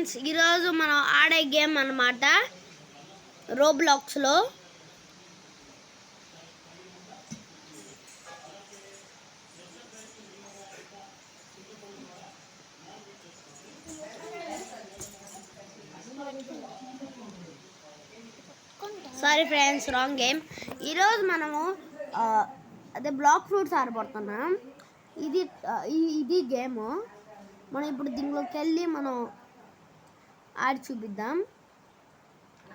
Friends, ఈరోజు మనం ఆడే గేమ్ అన్నమాట రోబ్లాక్స్లో. Sorry friends, wrong game. ఈరోజు మనము అదే బ్లాక్ ఫ్రూట్స్ ఆడబడుతున్నాం. ఇది గేమ్. మనం ఇప్పుడు దీనిలోకి వెళ్ళి మనం ఆడి చూపిద్దాం.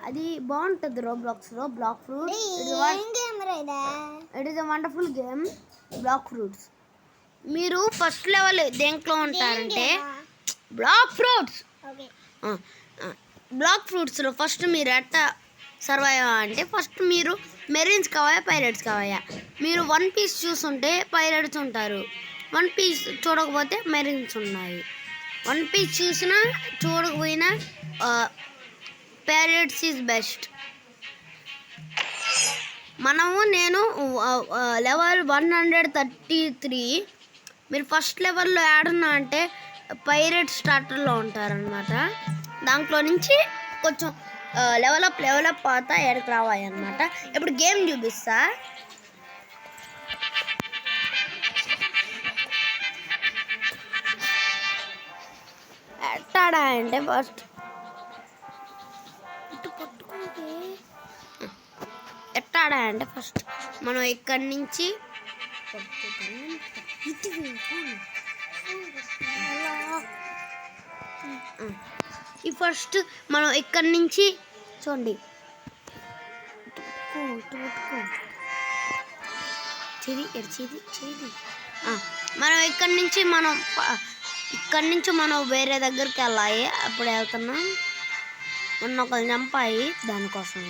అది బాగుంటుంది రోబ్లాక్స్లో. Blox Fruits it is a wonderful game. Blox Fruits మీరు ఫస్ట్ లెవెల్ దేంట్లో ఉంటారంటే బ్లాక్ ఫ్రూట్స్లో ఫస్ట్ మీరు ఎట్లా సర్వైవ్ అంటే ఫస్ట్ మీరు మెరీన్స్ కావాలా పైరేట్స్ కావాలా. మీరు వన్ పీస్ చూస్తుంటే పైరేట్స్ ఉంటారు, వన్ పీస్ చూడకపోతే మెరీన్స్ ఉన్నాయి. వన్ పీస్ చూసినా చూడకపోయినా పైరేట్స్ ఈజ్ బెస్ట్. నేను లెవెల్ 133. మీరు ఫస్ట్ లెవెల్లో ఆడున్నా అంటే పైరేట్ స్టార్టర్లో ఉంటారనమాట. దాంట్లో నుంచి కొంచెం లెవెలప్ అవుతా ఎక్కడికి రావాలి అనమాట. ఇప్పుడు గేమ్ చూపిస్తా. ఎట్టాడా అంటే ఫస్ట్ మనం ఇక్కడి నుంచి చూడండి మనం ఇక్కడి నుంచి మనం వేరే దగ్గరికి వెళ్ళాలి. అప్పుడు వెళ్తున్నాం. మొన్న ఒకరు చంపాయి దానికోసం.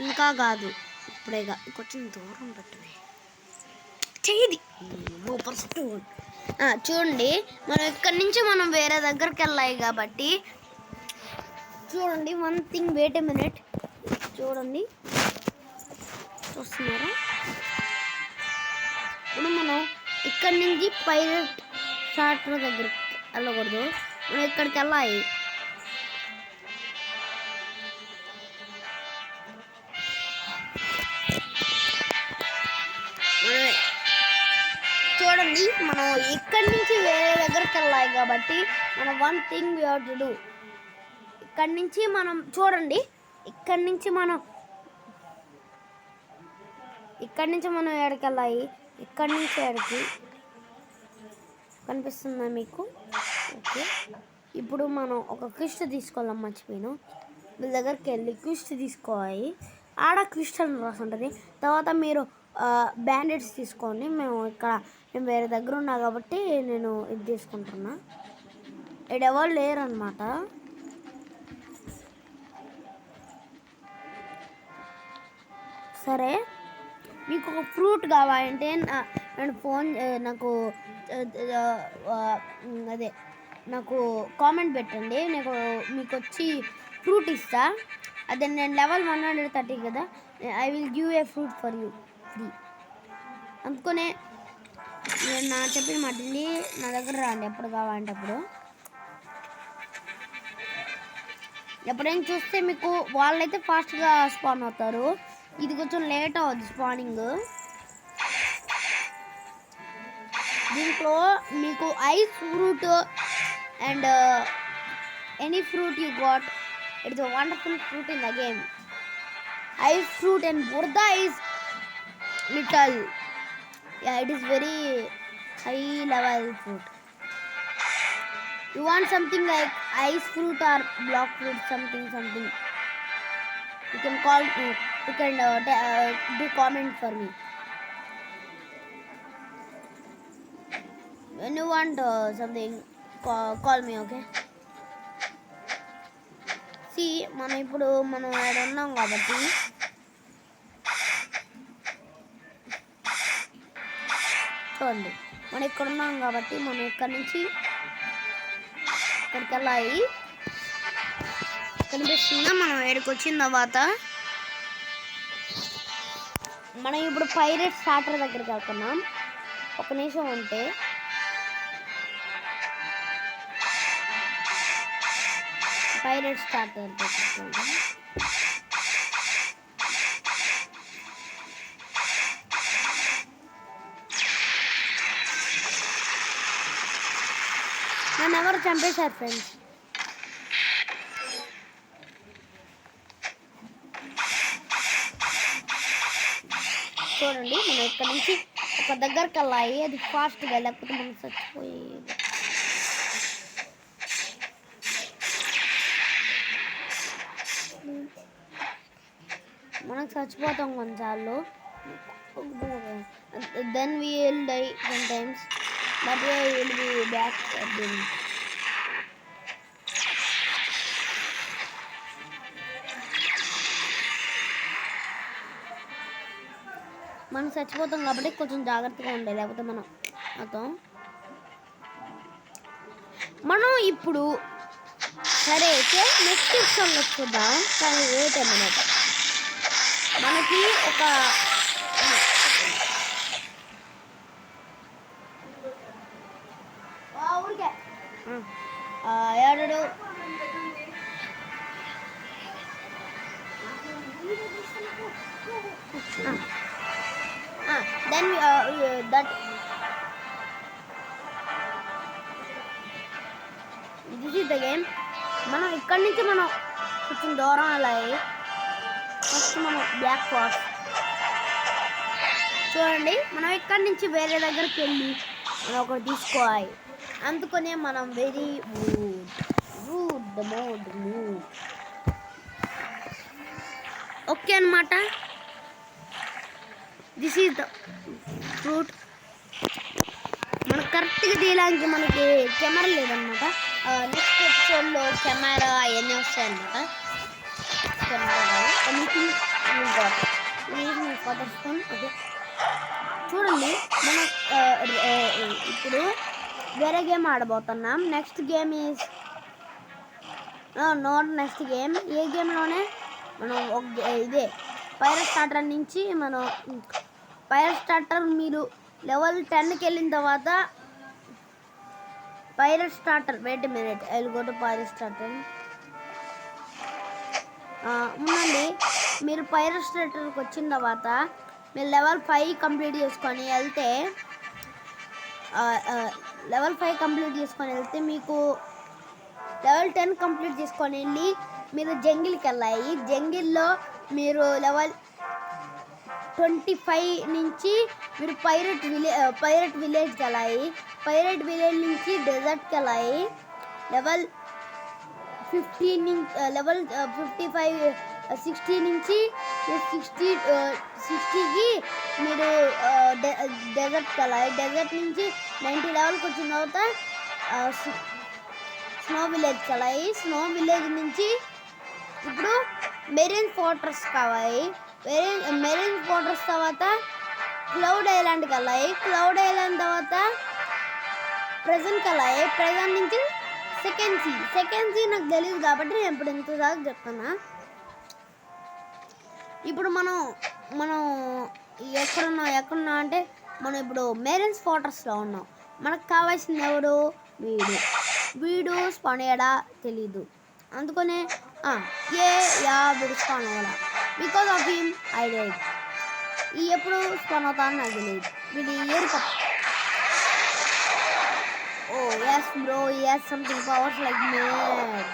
ఇంకా కాదు, ఇప్పుడేగా కొంచెం దూరం పెట్టవే చెయ్యి. చూడండి, మనం ఇక్కడి నుంచి మనం వేరే దగ్గరికి వెళ్ళాలి కాబట్టి చూడండి. One thing, wait a minute. చూడండి, చూస్తున్నారా? ఇప్పుడు మనం ఇక్కడి నుంచి పైరేట్ స్టార్టర్ దగ్గరికి వెళ్ళకూడదు, మనం ఇక్కడికి వెళ్ళాలి. చూడండి, మనం ఇక్కడి నుంచి వేరే దగ్గరికి వెళ్ళాలి కాబట్టి మనం one thing we have to do. ఇక్కడి నుంచి మనం చూడండి, ఇక్కడి నుంచి మనం ఎక్కడికి వెళ్ళాలి. ఇక్కడి నుంచి ఎక్కడికి కనిపిస్తుందా మీకు? ఓకే, ఇప్పుడు మనం ఒక క్విస్ట్ తీసుకోవాలి. మర్చిపోయాను. వీళ్ళ దగ్గరికి వెళ్ళి క్విస్ట్ తీసుకోవాలి. ఆడ క్విస్ట్ అని రాసి ఉంటుంది. తర్వాత మీరు బ్యాండేడ్స్ తీసుకోండి. మేము వేరే దగ్గర ఉన్నా కాబట్టి నేను ఇది తీసుకుంటున్నా. ఇక్కడ ఎవరు లేరు అనమాట. సరే, మీకు ఒక ఫ్రూట్ కావాలంటే నాకు కామెంట్ పెట్టండి. మీకు వచ్చి ఫ్రూట్ ఇస్తా. అదే నేను లెవెల్ 130 కదా, I will give a fruit for you free. అందుకనే నేను చెప్పిన మాటని నా దగ్గర రండి. ఎప్పుడు కావాలంటే అప్పుడు. ఎప్పుడైనా చూస్తే మీకు వాళ్ళైతే ఫాస్ట్గా స్పాన్ అవుతారు. ఇది కొంచెం లేట్ అవుద్ది స్పానింగ్. దీంట్లో మీకు ice fruit and any fruit you got, it's a wonderful fruit in the game. Ice fruit and Burda is little. Yeah, it is very high level fruit. You want something like ice fruit or block fruit, something. You can do comment for me. When you want something, call me, okay? మనం ఇప్పుడు ఆడ ఉన్నాం కాబట్టి చూడండి, మనం ఇక్కడ ఉన్నాం కాబట్టి మనం ఇక్కడి నుంచి ఇక్కడికి వెళ్ళాలి. కనిపిస్తుందా? మనం ఏడుకు వచ్చిన తర్వాత మనం ఇప్పుడు పైరేట్ స్టార్టర్ దగ్గరికి వెళ్తున్నాం. ఒక నిమిషం ఉంటే పైరేట్ స్టార్టర్ దగ్గరికి నన్ను ఎవరు చంపేశారు ఫ్రెండ్స్. చూడండి మనం ఇక్కడ నుంచి ఒక దగ్గరికి వెళ్ళాలి, అది ఫాస్ట్గా, లేకపోతే మనం చచ్చిపోయేది. మనం చచ్చిపోతాం కొన్నిసార్లు. Then we will die sometimes, but we will be back again. మనం చచ్చిపోతాం కాబట్టి కొంచెం జాగ్రత్తగా ఉండాలి, లేకపోతే మనం ఇప్పుడు సరే అయితే నెక్స్ట్ ఎపిసోడ్లో చూద్దాం. కానీ వెయిట్ అ మినిట్, మనకి ఒక ఏడు then that this is the game. మనం ఇక్కడి నుంచి మనం కొంచెం దూరం వెళ్ళాలి. ఫస్ట్ మనం బ్యాక్ వాష్ చూడండి, మనం ఇక్కడి నుంచి వేరే దగ్గరికి వెళ్ళి మనం ఒకటి తీసుకోవాలి. అందుకనే మనం very rude the mode move okay అనమాట. This is the fruit. మనకు కరెక్ట్గా తీయడానికి మనకి కెమెరా లేదనమాట. నెక్స్ట్ ఎపిసోడ్లో కెమెరా అవన్నీ వస్తాయన్నమాట. ఓకే చూడండి, మనం ఇప్పుడు వేరే గేమ్ ఆడబోతున్నాం. Next game is not next game. ఏ గేమ్లోనే మనం ఇదే పైరేట్ స్టార్టర్ నుంచి మనం పైరేట్ స్టార్టర్ మీరు లెవెల్ 10కి వెళ్ళిన తర్వాత pirate starter wait minute I will go to pirate starter. ఉండండి, మీరు పైరేట్ స్టార్టర్కి వచ్చిన తర్వాత మీరు లెవెల్ 5 కంప్లీట్ చేసుకొని వెళ్తే మీకు లెవెల్ 10 కంప్లీట్ చేసుకొని వెళ్ళి మీరు జంగిల్కి వెళ్ళాయి. జంగిల్లో మీరు లెవెల్ 25 నుంచి మీరు పైరేట్ విలేజ్కి వెళ్ళాయి. పైరేట్ విలేజ్ నుంచి డెజర్ట్కి వెళ్ళాయి. లెవెల్ 15 నుంచి లెవెల్ 55 60 నుంచి 60కి మీరు డెజర్ట్కి వెళ్ళాలి. డెజర్ట్ నుంచి 90 లెవెల్కి వచ్చిన తర్వాత స్నో విలేజ్కి వెళ్ళాయి. స్నో విలేజ్ నుంచి ఇప్పుడు మెరీన్ ఫోర్ట్రెస్ కావాలి. మెరీన్ ఫోర్ట్రెస్ తర్వాత క్లౌడ్ ఐలాండ్కి వెళ్ళాయి. క్లౌడ్ ఐలాండ్ తర్వాత ప్రెజెంట్కి వెళ్ళాయి. ప్రెజెంట్ నుంచి సెకండ్ సీ నాకు తెలియదు కాబట్టి నేను ఇప్పుడు ఇంతదాకా చెప్తున్నా. ఇప్పుడు మనం ఎక్కడున్నా అంటే మనం ఇప్పుడు మెరీన్ ఫోర్ట్రెస్లో ఉన్నాం. మనకు కావాల్సింది ఎవడు? వీడు స్పాన్ అయ్యాడా తెలీదు. అందుకనే వీడు స్పాన్ అవ్వాలా. Because of him I died. ఎప్పుడు స్పాన్ అవుతానని నాకు తెలియదు. వీడి ఏరు yes bro, yes something powers like mad.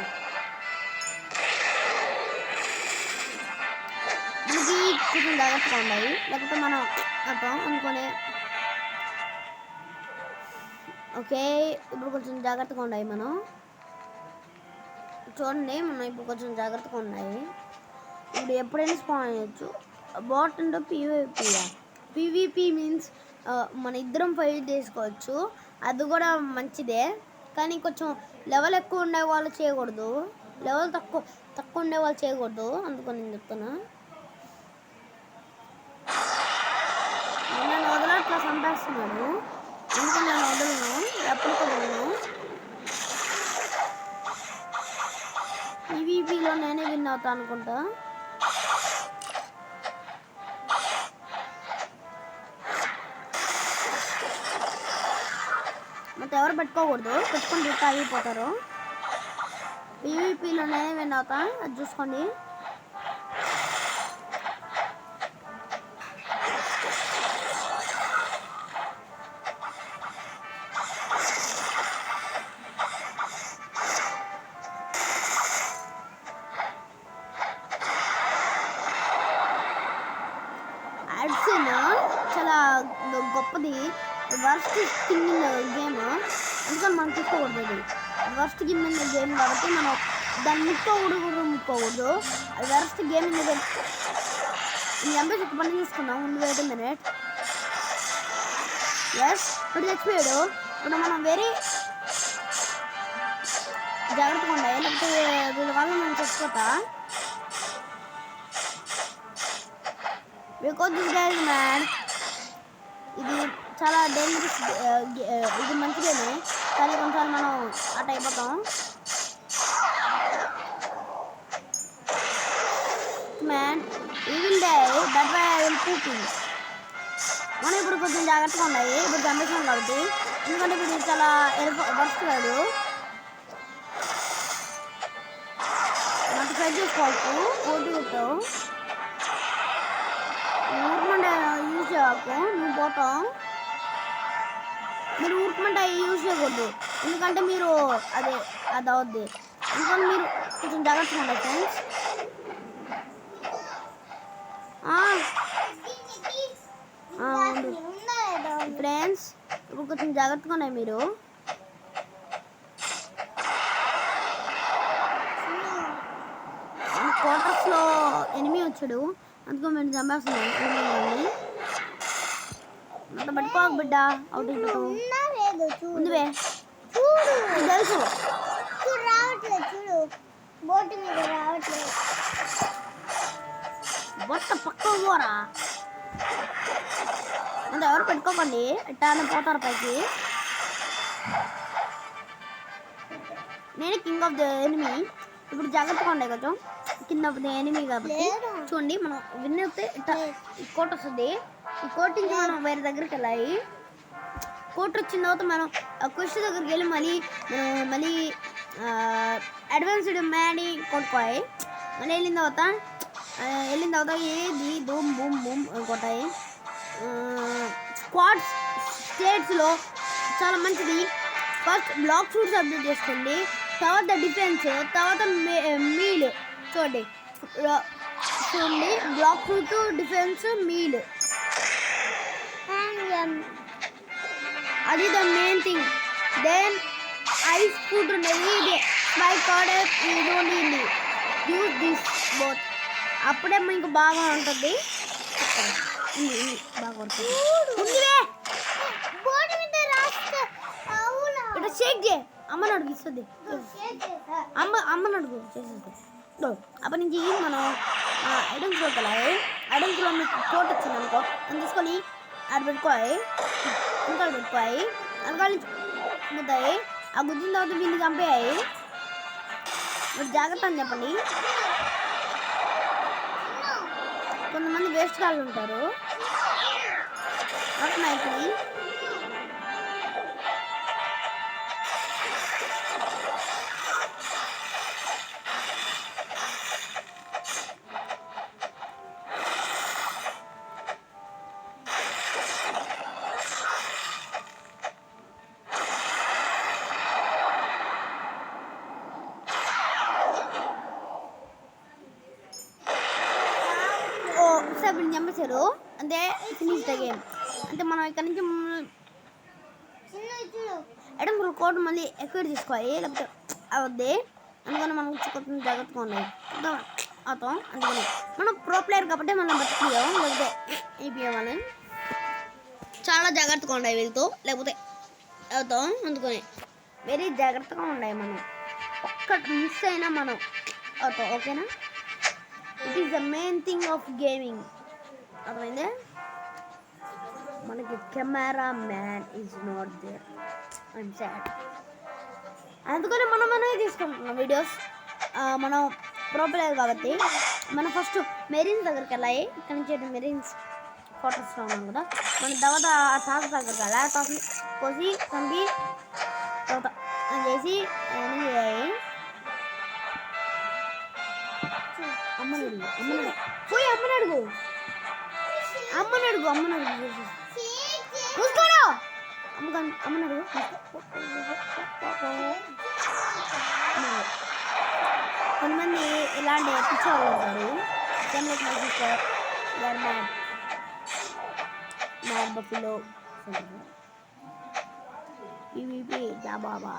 మనకి కొంచెం జాగ్రత్తగా ఉండాలి, లేకపోతే మనం అనుకునే. ఓకే ఇప్పుడు కొంచెం జాగ్రత్తగా ఉండాలి. మనం చూడండి, మనం ఇప్పుడు కొంచెం జాగ్రత్తగా ఉన్నాయి. ఇప్పుడు ఎప్పుడైనా స్పాన్ అయ్యొచ్చు. బాట్ అంటే పీవీపీ మీన్స్ మన ఇద్దరం ఫైట్ చేసుకోవచ్చు. అది కూడా మంచిదే, కానీ కొంచెం లెవెల్ ఎక్కువ ఉండే వాళ్ళు చేయకూడదు, లెవెల్ తక్కువ ఉండే వాళ్ళు చేయకూడదు. అందుకని నేను చెప్తున్నా. నన్ను వదలట్లా చంపేస్తున్నాడు, అందుకని నేను వదలను, ఎప్పుడు వదలను. ఈవీపీలో నేనే విన్ అవుతా అనుకుంటా. ఎవరు పెట్టుకోకూడదు, పెట్టుకొని ఆగిపోతారు. పీవీపీలోనే విన్ అవుతా, అది చూసుకోండి. అడ్సెన్ చాలా గొప్పది, వర్స్ట్ థింగ్ ఇన్ గేమ్, అందుకని మనం తీసుకోకూడదు. అది వర్స్ట్ గేమ్ ఇన్ గేమ్ కాబట్టి మనం దాన్ని ముట్టుకోకూడదు. అది వర్స్ట్ గేమ్ ఇన్ గేమ్. ఈ ఎంబీ పని తీసుకున్నాం. ముందు 8 minutes. ఎస్ ఇప్పుడు చచ్చిపోయాడు. ఇప్పుడు మనం వెరీ జాగ్రత్తగా ఉండాలి, లేకపోతే వీళ్ళ వల్ల నేను చచ్చిపోతా. Because this guy is mad. ఇది చాలా డేంజరస్, ఇది మంచి గేమే, కానీ కొన్నిసార్లు మనం అట్ అయిపోతాం. మ్యాన్ ఈ will die, that why I will puking. మనం ఇప్పుడు కొంచెం జాగ్రత్తగా ఉన్నాయి, ఇప్పుడు జనరేషన్ కాబట్టి, ఎందుకంటే ఇప్పుడు చాలా వర్స్ట్ కాదు. నాకు ట్రై చేసుకోవచ్చు, పోటీ కొట్టావు ఊరుకుంటే యూజ్ చేయకు, నువ్వు పోతాం. మీరు ఊరుకుంటే యూజ్ చేయకూడదు, ఎందుకంటే మీరు అది అవుద్ది. ఎందుకంటే మీరు కొంచెం జాగ్రత్తగా ఉండాలి ఫ్రెండ్స్. ఫ్రెండ్స్ ఇప్పుడు కొంచెం జాగ్రత్తగా ఉన్నాయి మీరు. క్వార్టర్స్లో ఎనిమిది వచ్చాడు, అందుకో మేము చంపేస్తున్నాం. అంత పట్టుకోక బిడ్డ, అవుట్ అయిపోతావు. ముందువే తెలుసు, బొట్ట పక్క పోరా. అంత ఎవరు పెట్టుకోకండి, ఎట్టా పోతారు పైకి. నేను కింగ్ ఆఫ్ ద ఎనిమీ. ఇప్పుడు జాగ్రత్తగా ఉండే కొంచెం, కింద ఆఫ్ ద ఎనిమీ కాబట్టి. చూడండి మనం విన్ అయితే ఈ కోట్ వస్తుంది. ఈ కోట్ నుంచి మనం వేరే దగ్గరికి వెళ్ళాలి. కోట్ వచ్చిన తర్వాత మనం క్వశ్చన్ దగ్గరికి వెళ్ళి మళ్ళీ అడ్వాన్స్డ్ మ్యాడీ కొట్టుకోవాలి. మళ్ళీ వెళ్ళిన తర్వాత ఏది బూమ్ బూమ్ బూమ్ కొట్టాయి. స్క్వాడ్స్ స్టేట్స్లో చాలా మంచిది. ఫస్ట్ బ్లాక్ షూట్స్ అప్డేట్ చేసుకోండి, తర్వాత డిఫెన్స్, తర్వాత మీల్. చూడండి బ్లాక్ షూట్, డిఫెన్స్, మీల్, అది the main thing. Then ice food ఉండేది, ఇది మై కార్డ్ ఇది యూజ్ దిస్ బోత్. అప్పుడే మీకు బాగా ఉంటుంది, బాగా ఉంటుంది. ఇట్లా షేక్ చేయి, అమ్మని అడుగు ఇస్తుంది, అమ్మని అడుగు చేసేది. అప్పటి నుంచి మనం ఐడెంట్లోకి వెళ్ళాలి. ఐడెంట్లో మీకు కోట్ వచ్చింది అనుకో, అని తీసుకొని ఆడ పెట్టుకోవాలి, ఇంకా పెట్టుకోవాలి. అనకాల నుంచి గుద్దాయి, ఆ గుద్దిన తర్వాత వీళ్ళు చంపేయాలి. మీరు జాగ్రత్త అని చెప్పండి. కొంతమంది వేస్ట్ కాళ్ళు ఉంటారు. నాయకుడి వీళ్ళు చంపేశారు అంటే ఫినిష్ ద గేమ్. అంటే మనం ఇక్కడ నుంచి ఎడం కోట్ మళ్ళీ ఎక్కువ తీసుకోవాలి, లేకపోతే అవద్ది. అందుకని మనం కొంచెం జాగ్రత్తగా ఉన్నాయి అవుతాం. అందుకని మనం ప్రో ప్లేయర్ కాబట్టి మనం బతికియాం, లేకపోతే అయిపోయామని చాలా జాగ్రత్తగా ఉన్నాయి వీళ్ళతో, లేకపోతే అవుతాం. అందుకని వెరీ జాగ్రత్తగా ఉన్నాయి. మనం ఒక్కటి మిస్ అయినా మనం అవుతాం. ఓకేనా? It is the main thing of gaming. అర్థమైందే? మనకి camera man is not there, I'm sad. అందుకని మనమే తీసుకుంటున్నాం వీడియోస్. మనం ప్రో ప్లేయర్ కాబట్టి మనం ఫస్ట్ మెరీన్స్ దగ్గరికి వెళ్ళాయి. ఇక్కడ నుంచి మెరీన్స్ ఫోటోస్లో ఉన్నాం కదా. మన తర్వాత ఆ తాత దగ్గర ల్యాప్టాప్ కోసి చంపి తర్వాత చేసి అమ్మనడుగు చూసుకోడు అమ్మనడుగు. కొంతమంది ఇలాంటి పిచ్చి వాళ్ళు ఉంటారు. మ్యాడ్ బఫెలో పీవీపీ బాబా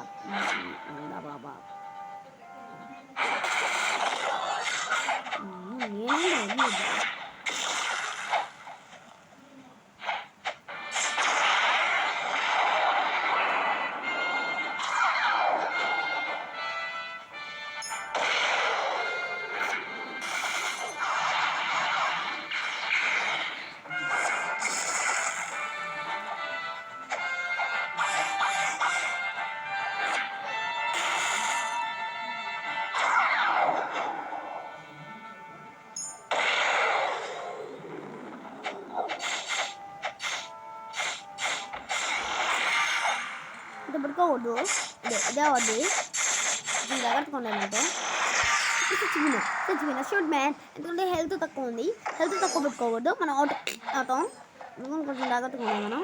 itu berkode dia wadi జాగ్రత్తగా ఉండాలంటే చిన్న షూట్ మ్యాన్. ఎందుకంటే హెల్త్ తక్కువ ఉంది, హెల్త్ తక్కువ పెట్టుకోవద్దు. మనం అవుతాం కొంచెం జాగ్రత్తగా ఉండాలి మనం.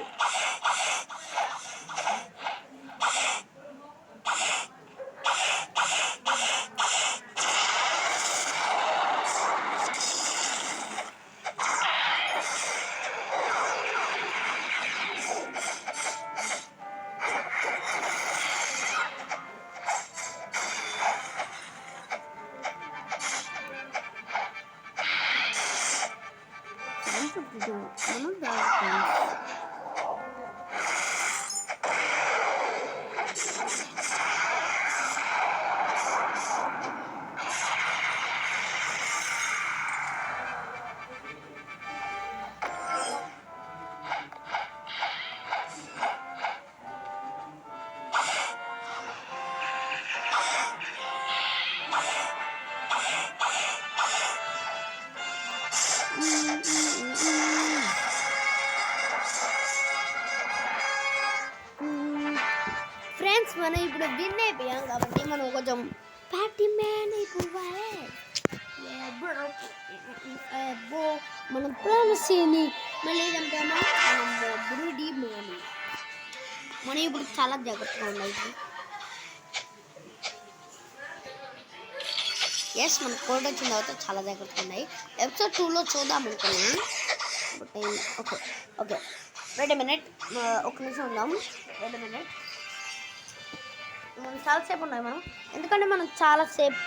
ఫ్రెండ్స్ మనం ఇప్పుడు విన్ అయిపోయాం కాబట్టి మనం కొంచెం పార్టీ మ్యాన్ అయిపోవాలి. మనం ప్రామిస్ని మళ్ళీ చంపామా బ్రూడీ మనం ఇప్పుడు చాలా జాగ్రత్తగా ఉండాలి. ఎస్ మన కోడ్ వచ్చిన తర్వాత చాలా జాగ్రత్తగా ఉన్నాయి. ఎపిసోడ్ 2లో చూద్దాం అనుకున్నాను. ఓకే ఓకే వెయిట్ మినిట్, ఒక నిమిషం ఉందాం. వెయిట్ మినిట్, మనం చాలాసేపు ఉన్నాయి మనం, ఎందుకంటే మనం చాలాసేపు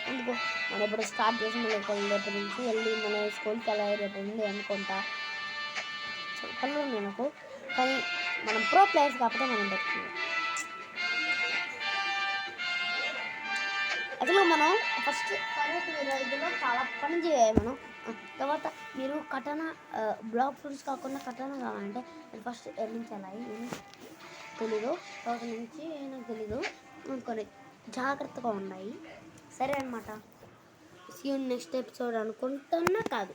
ఎందుకు మనం ఇప్పుడు స్టార్ట్ చేసి మళ్ళీ రేపు నుంచి వెళ్ళి మన స్కూల్కి వెళ్ళాలి. రేపు ఉంది అనుకుంటా పనులు ఉన్నాయి నాకు, కానీ మనం ప్రో ప్లేయర్స్ కాకపోతే మనం పెట్టుకున్నాం. అసలు మనం ఫస్ట్ ఇదిలో చాలా పని చేయాలి మనం. తర్వాత మీరు కటన బ్లాక్ ఫ్రూట్స్ కాకుండా కటన కావాలంటే మీరు ఫస్ట్ ఎర్లించాలి. తెలీదు తర్వాత నుంచి నాకు తెలీదు, కొన్ని జాగ్రత్తగా ఉన్నాయి. సరే అనమాట. సీ యూ నెక్స్ట్ ఎపిసోడ్ అనుకుంటున్నా, కాదు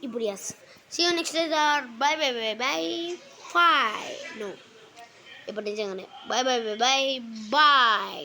ఇప్పుడు yes see you next episode. Bye bye bye bye bye. No ఇప్పుడు నిజంగానే bye bye bye bye bye.